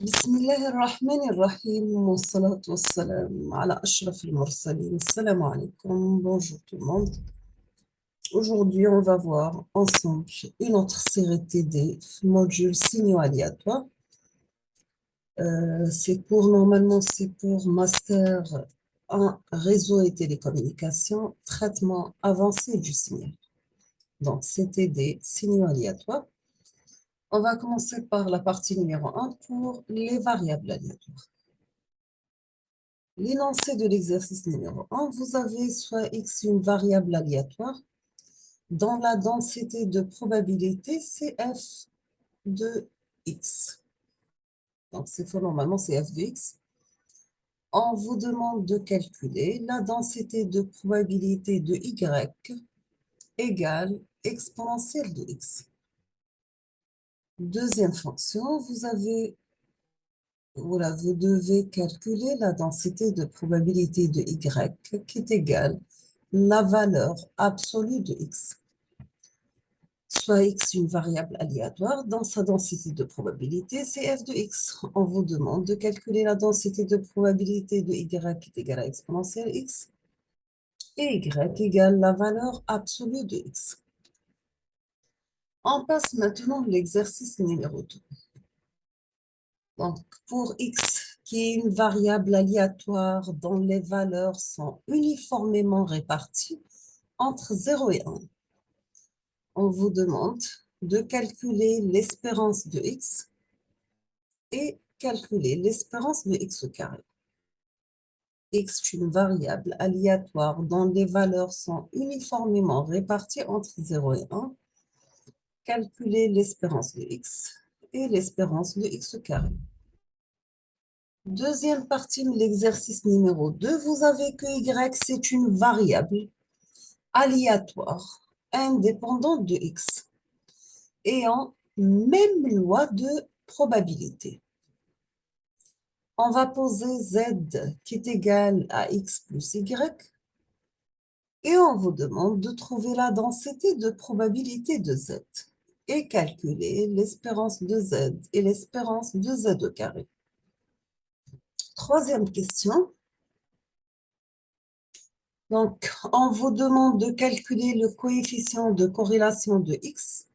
بسم الله الرحمن الرحيم والصلاة والسلام على أشرف المرسلين. Salam alaikum, bonjour tout le monde. Aujourd'hui, on va voir ensemble une autre série TD, module signaux aléatoires. Normalement, c'est pour Master 1 Réseau et télécommunications, traitement avancé du signal. Donc, c'est TD, signaux aléatoires. On va commencer par la partie numéro 1 pour les variables aléatoires. L'énoncé de l'exercice numéro 1, vous avez soit x une variable aléatoire dont la densité de probabilité c'est f de x. Donc normalement c'est f de x. On vous demande de calculer la densité de probabilité de y égale exponentielle de x. Deuxième fonction, vous devez calculer la densité de probabilité de y qui est égale la valeur absolue de x. Soit x une variable aléatoire, dans sa densité de probabilité, c'est f de x. On vous demande de calculer la densité de probabilité de y qui est égale à exponentielle x et y égale la valeur absolue de x. On passe maintenant à l'exercice numéro 2. Donc, pour x, qui est une variable aléatoire dont les valeurs sont uniformément réparties entre 0 et 1, on vous demande de calculer l'espérance de x et calculer l'espérance de x au carré. X est une variable aléatoire dont les valeurs sont uniformément réparties entre 0 et 1. Calculer l'espérance de x et l'espérance de x au carré. Deuxième partie de l'exercice numéro 2, vous avez que y, c'est une variable aléatoire indépendante de x ayant même loi de probabilité. On va poser z qui est égal à x plus y et on vous demande de trouver la densité de probabilité de z et calculer l'espérance de z et l'espérance de z au carré. Troisième question. Donc, on vous demande de calculer le coefficient de corrélation de x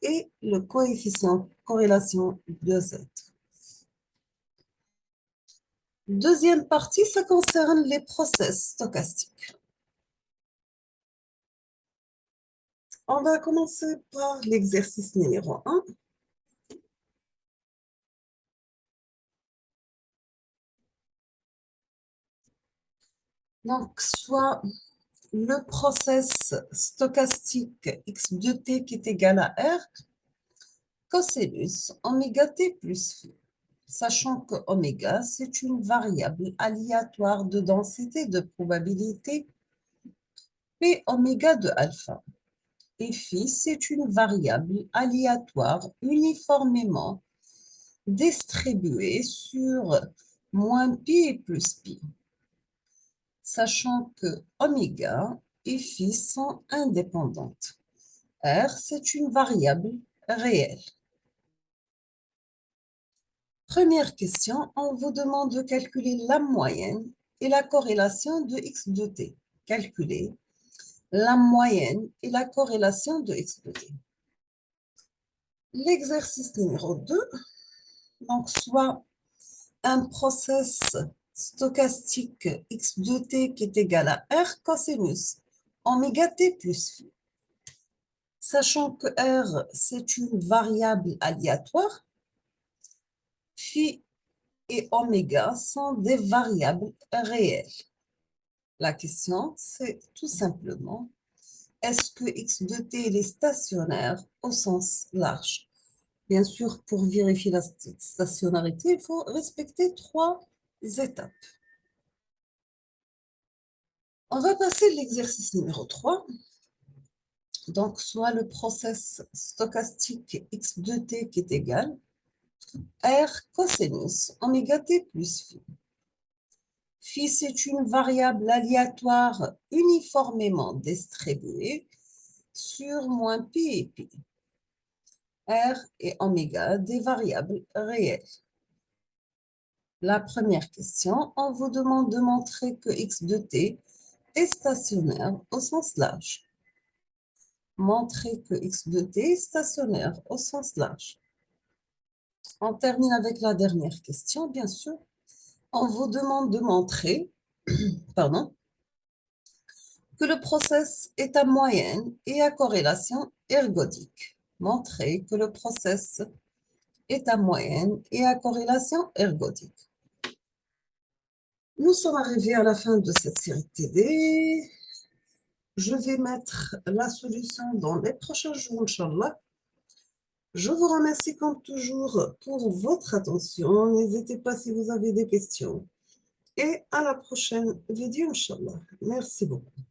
et le coefficient de corrélation de z. Deuxième partie, ça concerne les process stochastiques. On va commencer par l'exercice numéro 1. Donc, soit le process stochastique x de t qui est égal à r cosinus oméga t plus phi, sachant que oméga, c'est une variable aléatoire de densité de probabilité P oméga de alpha. Et phi, c'est une variable aléatoire uniformément distribuée sur moins pi et plus pi, sachant que oméga et phi sont indépendantes. R, c'est une variable réelle. Première question, on vous demande de calculer la moyenne et la corrélation de x de t. Calculer la moyenne et la corrélation de x de t. L'exercice numéro 2, donc soit un process stochastique x de t qui est égal à r cosinus oméga t plus phi. Sachant que r, c'est une variable aléatoire, phi et oméga sont des variables réelles. La question, c'est tout simplement, est-ce que x de t est stationnaire au sens large? Bien sûr, pour vérifier la stationnarité, il faut respecter 3 étapes. On va passer à l'exercice numéro 3. Donc, soit le process stochastique x de t qui est égal R cosinus oméga t plus phi. Phi, c'est une variable aléatoire uniformément distribuée sur moins pi et pi. R et oméga, des variables réelles. La première question, on vous demande de montrer que x de t est stationnaire au sens large. Montrer que x de t est stationnaire au sens large. On termine avec la dernière question, bien sûr. On vous demande de montrer, pardon, que le process est à moyenne et à corrélation ergodique. Montrer que le process est à moyenne et à corrélation ergodique. Nous sommes arrivés à la fin de cette série TD. Je vais mettre la solution dans les prochains jours, Inch'Allah. Je vous remercie comme toujours pour votre attention. N'hésitez pas si vous avez des questions. Et à la prochaine vidéo, Inch'Allah. Merci beaucoup.